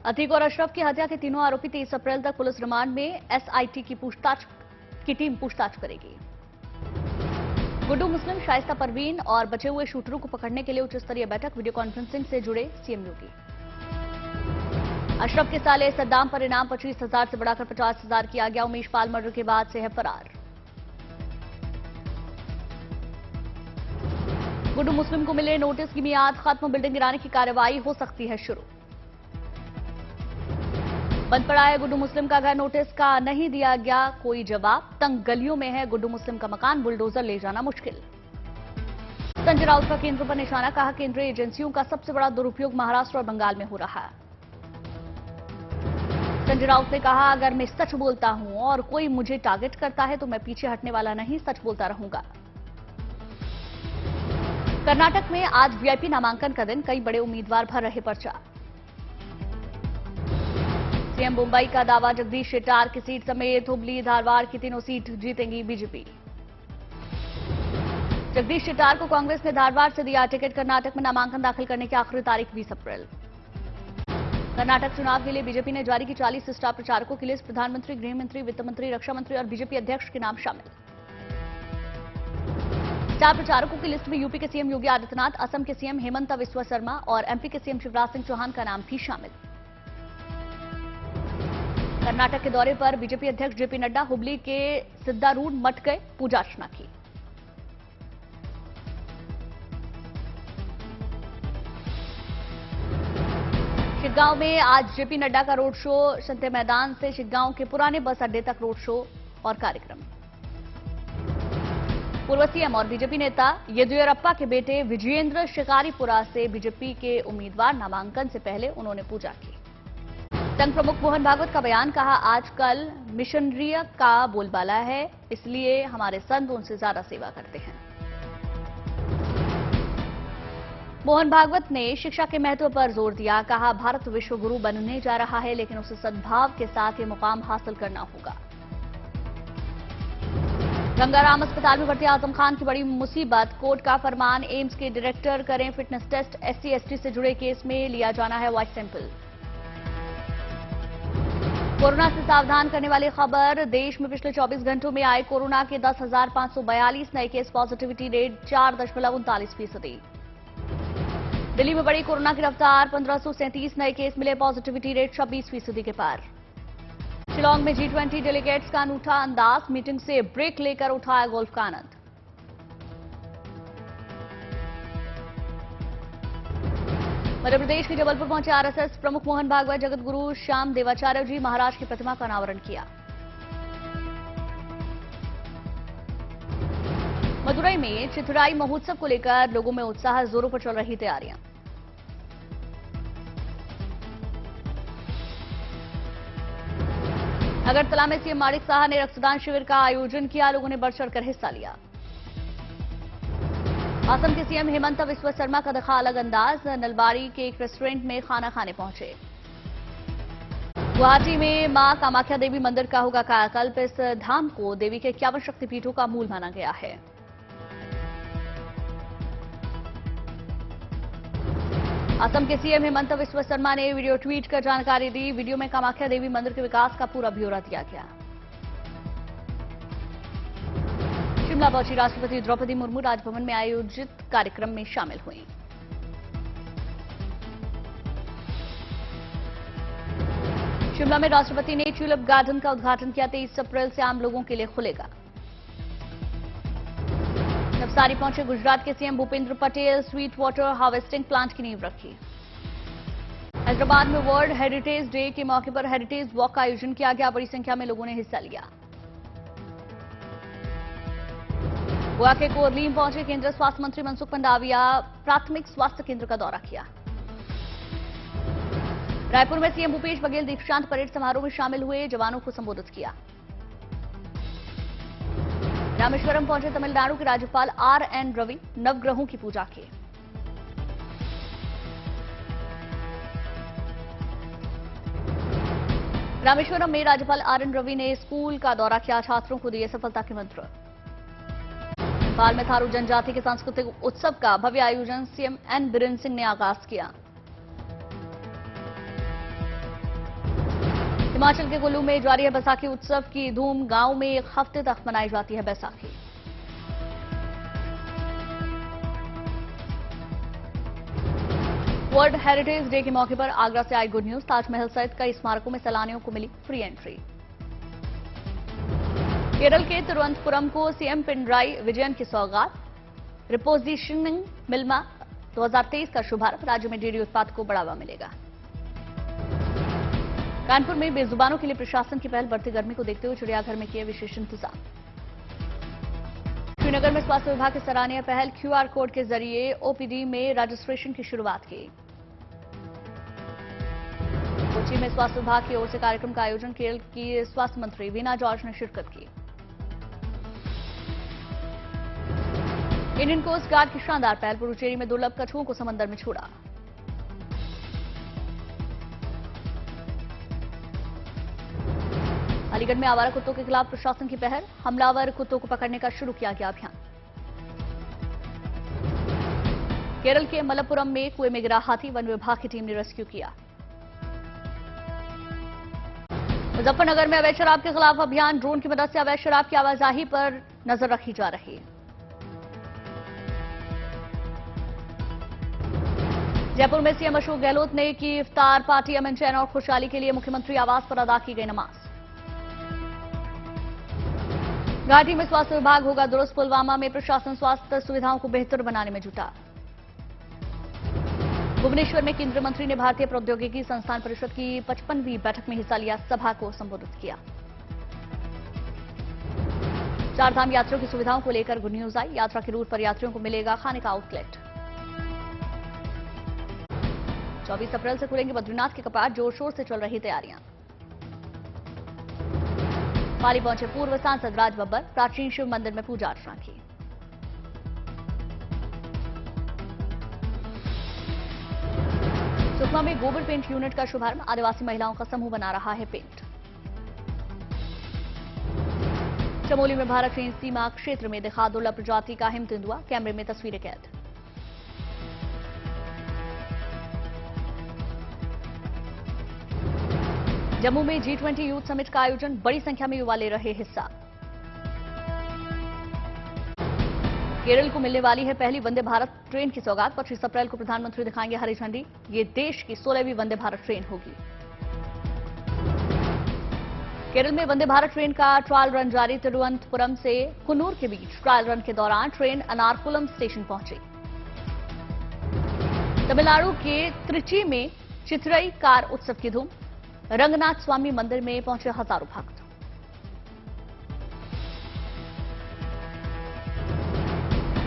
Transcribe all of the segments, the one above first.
अतीक और अशरफ की हत्या के तीनों आरोपी 23 अप्रैल तक पुलिस रिमांड में। एसआईटी की टीम पूछताछ करेगी। गुड्डू मुस्लिम, शाइस्ता परवीन और बचे हुए शूटरों को पकड़ने के लिए उच्च स्तरीय बैठक। वीडियो कॉन्फ्रेंसिंग से जुड़े सीएम योगी। अशरफ के साले सद्दाम पर इनाम 25,000 से बढ़ाकर 50,000 किया गया। उमेश पाल मर्डर के बाद से है फरार। गुड्डू मुस्लिम को मिले नोटिस की मियाद खत्म। बिल्डिंग गिराने की कार्रवाई हो सकती है शुरू। बंद पड़ा है गुड्डू मुस्लिम का घर। नोटिस का नहीं दिया गया कोई जवाब। तंग गलियों में है गुड्डू मुस्लिम का मकान। बुलडोजर ले जाना मुश्किल। संजय राउत का केंद्र पर निशाना। कहा केंद्रीय एजेंसियों का सबसे बड़ा दुरुपयोग महाराष्ट्र और बंगाल में हो रहा है। संजय राउत ने कहा अगर मैं सच बोलता हूं और कोई मुझे टारगेट करता है तो मैं पीछे हटने वाला नहीं, सच बोलता रहूंगा। कर्नाटक में आज वीआईपी नामांकन का दिन। कई बड़े उम्मीदवार भर रहे पर्चा। सीएम मुंबई का दावा। जगदीश शेट्टार की सीट समेत हुबली, धारवाड़ की तीनों सीट जीतेंगी बीजेपी। जगदीश शेट्टार को कांग्रेस ने धारवाड़ से दिया टिकट। कर्नाटक में नामांकन दाखिल करने की आखिरी तारीख 20 अप्रैल। कर्नाटक चुनाव के लिए बीजेपी ने जारी की 40 स्टार प्रचारकों की लिस्ट। प्रधानमंत्री, गृह मंत्री, वित्त मंत्री, रक्षा मंत्री और बीजेपी अध्यक्ष के नाम शामिल। स्टार प्रचारकों की लिस्ट में यूपी के सीएम योगी आदित्यनाथ, असम के सीएम हेमंत बिस्वा शर्मा और एमपी के सीएम शिवराज सिंह चौहान का नाम भी शामिल। कर्नाटक के दौरे पर बीजेपी अध्यक्ष जेपी नड्डा हुबली के सिद्धारूढ़ मठ गए, पूजा अर्चना की। शिग्गांव में आज जेपी नड्डा का रोड शो। संते मैदान से शिग्गांव के पुराने बस अड्डे तक रोड शो और कार्यक्रम। पूर्व सीएम और बीजेपी नेता येदियुरप्पा के बेटे विजयेंद्र शिकारीपुरा से बीजेपी के उम्मीदवार। नामांकन से पहले उन्होंने पूजा की। संघ प्रमुख मोहन भागवत का बयान। कहा आजकल मिशनरी का बोलबाला है, इसलिए हमारे संत उनसे ज्यादा सेवा करते हैं। मोहन भागवत ने शिक्षा के महत्व पर जोर दिया। कहा भारत विश्व गुरु बनने जा रहा है, लेकिन उसे सद्भाव के साथ ये मुकाम हासिल करना होगा। गंगाराम अस्पताल में भर्ती आजम खान की बड़ी मुसीबत। कोर्ट का फरमान। एम्स के डायरेक्टर करें फिटनेस टेस्ट। SC/ST से जुड़े केस में लिया जाना है वॉइस सैंपल। कोरोना से सावधान करने वाली खबर। देश में पिछले 24 घंटों में आए कोरोना के 10,542 नए केस। Positivity rate 4.39%। दिल्ली में बढ़ी कोरोना की रफ्तार। 1537 नए केस मिले। पॉजिटिविटी रेट 26% के पार। शिलांग में G20 डेलीगेट्स का अनूठा अंदाज। मीटिंग से ब्रेक लेकर उठाया गोल्फ का आनंद। मध्य प्रदेश के जबलपुर पहुंचे आरएसएस प्रमुख मोहन भागवत। जगत गुरु श्याम देवाचार्य जी महाराज की प्रतिमा का अनावरण किया। मदुरई में चिथुराई महोत्सव को लेकर लोगों में उत्साह। जोरों पर चल रही तैयारियां। अगरतला में सीएम माणिक साहा ने रक्तदान शिविर का आयोजन किया। लोगों ने बढ़ चढ़कर हिस्सा लिया। असम के सीएम हेमंत बिस्वा शर्मा का दिखा अलग अंदाज। नलबाड़ी के एक रेस्टोरेंट में खाना खाने पहुंचे। गुवाहाटी में मां कामाख्या देवी मंदिर का होगा कायाकल्प। इस धाम को देवी के 51 शक्तिपीठों का मूल माना गया है। असम के सीएम हेमंत बिस्वा शर्मा ने वीडियो ट्वीट कर जानकारी दी। वीडियो में कामाख्या देवी मंदिर के विकास का पूरा ब्यौरा दिया गया। शिमला पहुंची राष्ट्रपति द्रौपदी मुर्मू। राजभवन में आयोजित कार्यक्रम में शामिल हुई। शिमला में राष्ट्रपति ने ट्यूलिप गार्डन का उद्घाटन किया। 23 अप्रैल से आम लोगों के लिए खुलेगा। नवसारी पहुंचे गुजरात के CM Bhupendra Patel. Sweet water harvesting plant की नींव रखी। हैदराबाद में वर्ल्ड हेरिटेज डे के मौके पर हेरिटेज वॉक का आयोजन किया गया। बड़ी संख्या में लोगों ने हिस्सा लिया। गोवा के कोरलीम पहुंचे केंद्रीय स्वास्थ्य मंत्री मनसुख मंडाविया। प्राथमिक स्वास्थ्य केंद्र का दौरा किया। रायपुर में सीएम भूपेश बघेल दीक्षांत परेड समारोह में शामिल हुए। जवानों को संबोधित किया। रामेश्वरम पहुंचे तमिलनाडु के राज्यपाल RN रवि। नवग्रहों की पूजा की। रामेश्वरम में राज्यपाल RN रवि ने स्कूल का दौरा किया। छात्रों को दिए सफलता के मंत्र। भोपाल में थारू जनजाति के सांस्कृतिक उत्सव का भव्य आयोजन। सीएम N बीरेन सिंह ने आगाज किया। हिमाचल के कुल्लू में जारी है बैसाखी उत्सव की धूम। गांव में एक हफ्ते तक मनाई जाती है बैसाखी। वर्ल्ड हेरिटेज डे के मौके पर आगरा से आई गुड न्यूज। ताजमहल सहित कई स्मारकों में सैलानियों को मिली फ्री एंट्री। केरल के तिरुवनंतपुरम को सीएम पिनराई विजयन की सौगात। रिपोजिशनिंग मिल्मा 2023 का शुभारंभ। राज्य में डेयरी उत्पाद को बढ़ावा मिलेगा। कानपुर में बेजुबानों के लिए प्रशासन की पहल। बढ़ती गर्मी को देखते हुए चिड़ियाघर में किए विशेष इंतजाम। श्रीनगर में स्वास्थ्य विभाग की सराहनीय पहल। क्यूआर कोड के जरिए ओपीडी में रजिस्ट्रेशन की शुरुआत की। कोच्चि में स्वास्थ्य विभाग की ओर से कार्यक्रम का आयोजन। केरल की स्वास्थ्य मंत्री वीना जॉर्ज ने शिरकत की। इंडियन कोस्ट गार्ड की शानदार पहल। पुडुचेरी में दुर्लभ कछुओं को समंदर में छोड़ा। अलीगढ़ में आवारा कुत्तों के खिलाफ प्रशासन की पहल। हमलावर कुत्तों को पकड़ने का शुरू किया गया अभियान। केरल के मलप्पुरम में कुएं में गिरा हाथी। वन विभाग की टीम ने रेस्क्यू किया। मुजफ्फरनगर में अवैध शराब के खिलाफ अभियान। ड्रोन की मदद से अवैध शराब की आवाजाही पर नजर रखी जा रही है। जयपुर में सीएम अशोक गहलोत ने की इफ्तार पार्टी। अमन चैन और खुशहाली के लिए मुख्यमंत्री आवास पर अदा की गई नमाज। घाटी में स्वास्थ्य विभाग होगा दुरुस्त। पुलवामा में प्रशासन स्वास्थ्य सुविधाओं को बेहतर बनाने में जुटा। भुवनेश्वर में केंद्रीय मंत्री ने भारतीय प्रौद्योगिकी संस्थान परिषद की 55वीं बैठक में हिस्सा लिया। सभा को संबोधित किया। चारधाम यात्रियों की सुविधाओं को लेकर गुड न्यूज आई। यात्रा के रूट पर यात्रियों को मिलेगा खाने का आउटलेट। 24 अप्रैल से खुलेंगे बद्रीनाथ के कपाट। जोर शोर से चल रही तैयारियां। पाली पहुंचे पूर्व सांसद राज बब्बर। प्राचीन शिव मंदिर में पूजा अर्चना की। सुकमा में गोबर पेंट यूनिट का शुभारंभ। आदिवासी महिलाओं का समूह बना रहा है पेंट। चमोली में भारत चीन सीमा क्षेत्र में दिखा दुर्लभ प्रजाति का हिम तेंदुआ। कैमरे में तस्वीरें कैद। जम्मू में G20 यूथ समिट का आयोजन। बड़ी संख्या में युवा ले रहे हिस्सा। केरल को मिलने वाली है पहली वंदे भारत ट्रेन की सौगात। 25 अप्रैल को प्रधानमंत्री दिखाएंगे हरी झंडी। ये देश की 16वीं वंदे भारत ट्रेन होगी। केरल में वंदे भारत ट्रेन का ट्रायल रन जारी। तिरुवनंतपुरम से कुन्नूर के बीच ट्रायल रन के दौरान ट्रेन अनारकुलम स्टेशन पहुंची। तमिलनाडु के त्रिची में चिथिरई कार उत्सव की धूम। रंगनाथ स्वामी मंदिर में पहुंचे हजारों भक्त।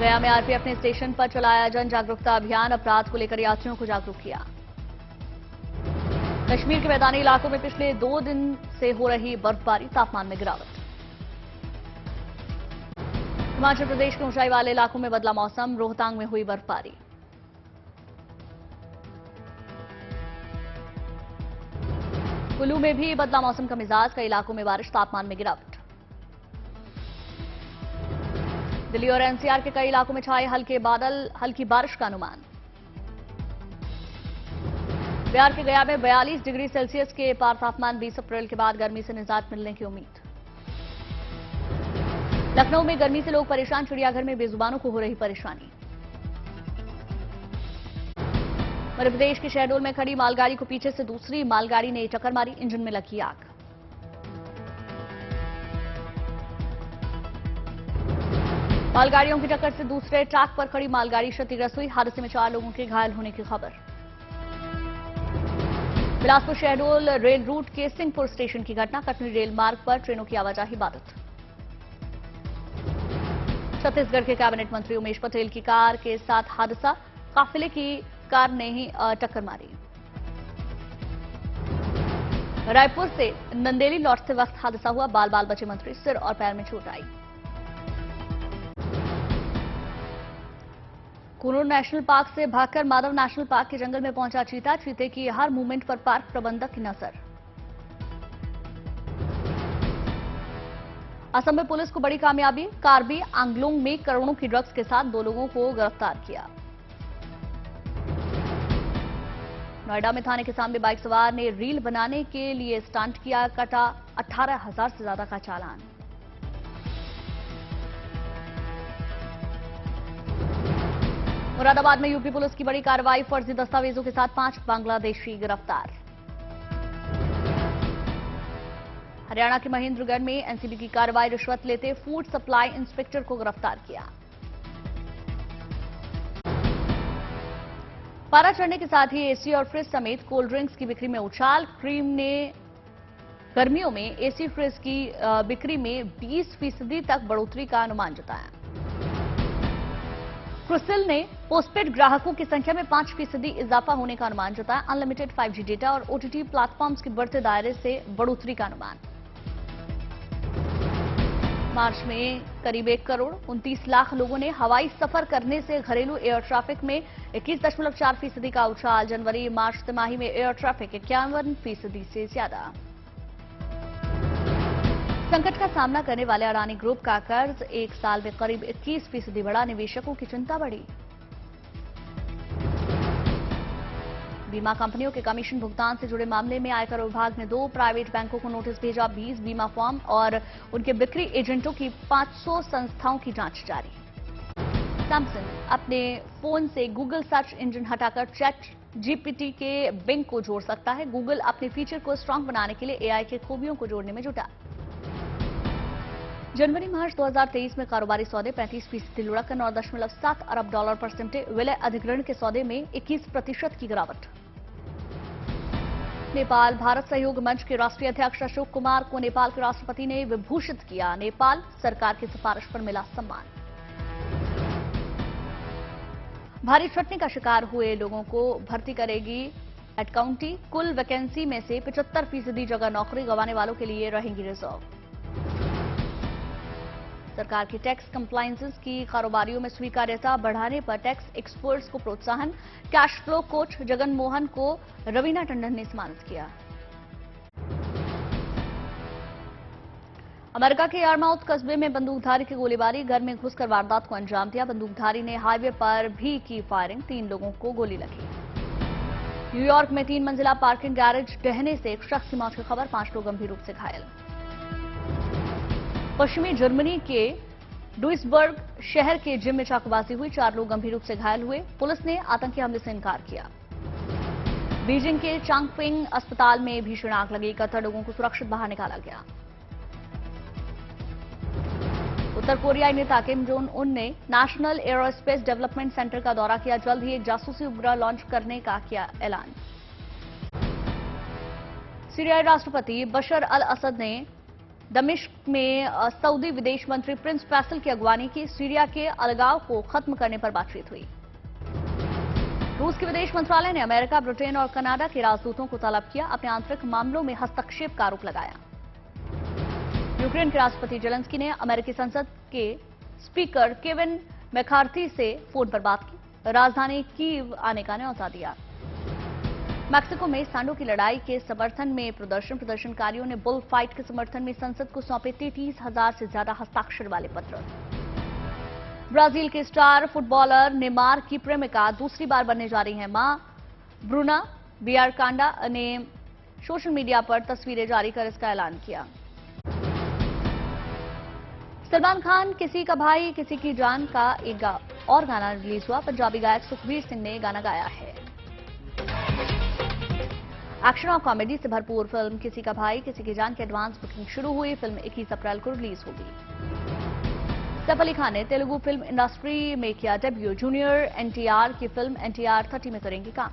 गया में आरपीएफ ने स्टेशन पर चलाया जन जागरूकता अभियान। अपराध को लेकर यात्रियों को जागरूक किया। कश्मीर के मैदानी इलाकों में पिछले 2 दिन से हो रही बर्फबारी। तापमान में गिरावट। हिमाचल प्रदेश के ऊंचाई वाले इलाकों में बदला मौसम। रोहतांग में हुई बर्फबारी। कुल्लू में भी बदला मौसम का मिजाज। कई इलाकों में बारिश। तापमान में गिरावट। दिल्ली और एनसीआर के कई इलाकों में छाए हल्के बादल। हल्की बारिश का अनुमान। बिहार के गया में 42 डिग्री सेल्सियस के पार तापमान। 20 अप्रैल के बाद गर्मी से निजात मिलने की उम्मीद। लखनऊ में गर्मी से लोग परेशान। चिड़ियाघर में बेजुबानों को हो रही परेशानी। मध्य प्रदेश के शहडोल में खड़ी मालगाड़ी को पीछे से दूसरी मालगाड़ी ने टक्कर मारी। इंजन में लगी आग। मालगाड़ियों की टक्कर से दूसरे ट्रैक पर खड़ी मालगाड़ी क्षतिग्रस्त हुई। हादसे में 4 लोगों के घायल होने की खबर। बिलासपुर शहडोल रेल रूट के सिंहपुर स्टेशन की घटना। कटनी रेल मार्ग पर ट्रेनों की आवाजाही बाधित। छत्तीसगढ़ के कैबिनेट मंत्री उमेश पटेल की कार के साथ हादसा। काफिले की कार ने ही टक्कर मारी। रायपुर से नंदेली लौटते वक्त हादसा हुआ। बाल बाल बचे मंत्री। सिर और पैर में चोट आई। कुन्नूर नेशनल पार्क से भागकर माधव नेशनल पार्क के जंगल में पहुंचा चीता। चीते की हर मूवमेंट पर पार्क प्रबंधक की नजर। असम में पुलिस को बड़ी कामयाबी। कार्बी आंगलोंग में करोड़ों की ड्रग्स के साथ 2 लोगों को गिरफ्तार किया। नोएडा में थाने के सामने बाइक सवार ने रील बनाने के लिए स्टंट किया, कटा 18,000 से ज्यादा का चालान। मुरादाबाद में यूपी पुलिस की बड़ी कार्रवाई, फर्जी दस्तावेजों के साथ 5 बांग्लादेशी गिरफ्तार। हरियाणा के महेंद्रगढ़ में एनसीबी की कार्रवाई, रिश्वत लेते फूड सप्लाई इंस्पेक्टर को गिरफ्तार किया। पारा चढ़ने के साथ ही एसी और फ्रिज समेत कोल्ड ड्रिंक्स की बिक्री में उछाल। क्रीम ने गर्मियों में एसी फ्रिज की बिक्री में 20% तक बढ़ोतरी का अनुमान जताया। क्रिसिल ने पोस्टपेड ग्राहकों की संख्या में 5% इजाफा होने का अनुमान जताया। अनलिमिटेड 5G डेटा और ओटीटी प्लेटफॉर्म्स के बढ़ते दायरे से बढ़ोतरी का अनुमान। मार्च में करीब 1 करोड़ 29 लाख लोगों ने हवाई सफर करने से घरेलू एयर ट्रैफिक में 21.4% का उछाल। जनवरी मार्च तिमाही में एयर ट्रैफिक 51% से ज्यादा। संकट का सामना करने वाले अडानी ग्रुप का कर्ज 1 साल में करीब 21% बढ़ा, निवेशकों की चिंता बढ़ी। बीमा कंपनियों के कमीशन भुगतान से जुड़े मामले में आयकर विभाग ने 2 प्राइवेट बैंकों को नोटिस भेजा। 20 बीमा फर्म और उनके बिक्री एजेंटों की 500 संस्थाओं की जांच जारी। सैमसंग अपने फोन से गूगल सर्च इंजन हटाकर चैट जीपीटी के बिंग को जोड़ सकता है। गूगल अपने फीचर को स्ट्रांग बनाने के लिए एआई के खूबियों को जोड़ने में जुटा। जनवरी मार्च 2023 में कारोबारी सौदे 35% लुढ़क कर $9.7 अरब पर सिमटे। विलय अधिग्रहण के सौदे में 21% की गिरावट। नेपाल भारत सहयोग मंच के राष्ट्रीय अध्यक्ष अशोक कुमार को नेपाल के राष्ट्रपति ने विभूषित किया। नेपाल सरकार की सिफारिश पर मिला सम्मान। भारी छटनी का शिकार हुए लोगों को भर्ती करेगी एड काउंटी। कुल वैकेंसी में से 75% जगह नौकरी गंवाने वालों के लिए रहेंगी रिजर्व। सरकार की टैक्स कंप्लायंसेस की कारोबारियों में स्वीकार्यता बढ़ाने पर टैक्स एक्सपर्ट्स को प्रोत्साहन। Cash flow coach Jagan Mohan को रवीना टंडन ने सम्मानित किया। अमेरिका के यारमाउथ कस्बे में बंदूकधारी की गोलीबारी, घर में घुसकर वारदात को अंजाम दिया। बंदूकधारी ने हाईवे पर भी की फायरिंग, 3 लोगों को गोली लगी। न्यूयॉर्क में 3 मंजिला पार्किंग गैरेज ढहने से एक शख्स की मौत की खबर, 5 लोग गंभीर रूप से घायल। पश्चिमी जर्मनी के डुइसबर्ग शहर के जिम में चाकूबाजी हुई, 4 लोग गंभीर रूप से घायल हुए। पुलिस ने आतंकी हमले से इनकार किया। बीजिंग के चांगपिंग अस्पताल में भीषण आग लगी, 71 लोगों को सुरक्षित बाहर निकाला गया। उत्तर कोरियाई नेता किम जोंग उन ने नेशनल एरोस्पेस डेवलपमेंट सेंटर का दौरा किया। जल्द ही एक जासूसी उपग्रह लॉन्च करने का किया ऐलान। सीरियाई राष्ट्रपति बशर अल असद ने दमिश्क में सऊदी विदेश मंत्री प्रिंस फैसल की अगवानी की। सीरिया के अलगाव को खत्म करने पर बातचीत हुई। रूस के विदेश मंत्रालय ने अमेरिका, ब्रिटेन और कनाडा के राजदूतों को तलब किया। अपने आंतरिक मामलों में हस्तक्षेप का आरोप लगाया। यूक्रेन के राष्ट्रपति जेलेंस्की ने अमेरिकी संसद के स्पीकर केविन मैकार्थी से फोन पर बात की। राजधानी कीव आने का न्यौता दिया। मैक्सिको में सांडों की लड़ाई के समर्थन में प्रदर्शनकारियों ने बुल फाइट के समर्थन में संसद को सौंपे 33,000 से ज्यादा हस्ताक्षर वाले पत्र। ब्राजील के स्टार फुटबॉलर नेमार की प्रेमिका दूसरी बार बनने जा रही हैं मां। ब्रूना बियारकांडा ने सोशल मीडिया पर तस्वीरें जारी कर इसका ऐलान किया। सलमान खान किसी का भाई किसी की जान का एक और गाना रिलीज हुआ। पंजाबी गायक सुखबीर सिंह ने गाना गाया है। एक्शन और कॉमेडी से भरपूर फिल्म किसी का भाई किसी की जान की एडवांस बुकिंग शुरू हुई। फिल्म 21 अप्रैल को रिलीज होगी। सैफ अली खान ने तेलुगु फिल्म इंडस्ट्री में किया डेब्यू। जूनियर एनटीआर की फिल्म एनटीआर 30 में करेंगे काम।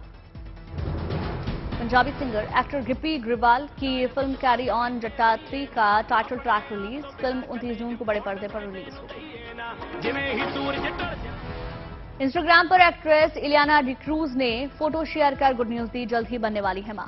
पंजाबी सिंगर एक्टर गिप्पी ग्रेवाल की फिल्म कैरी ऑन जट्टा 3 का टाइटल ट्रैक रिलीज। फिल्म 29 जून को बड़े पर्दे पर रिलीज होगी। इंस्टाग्राम पर एक्ट्रेस इलियाना डिक्रूज ने फोटो शेयर कर गुड न्यूज दी, जल्द ही बनने वाली है मां।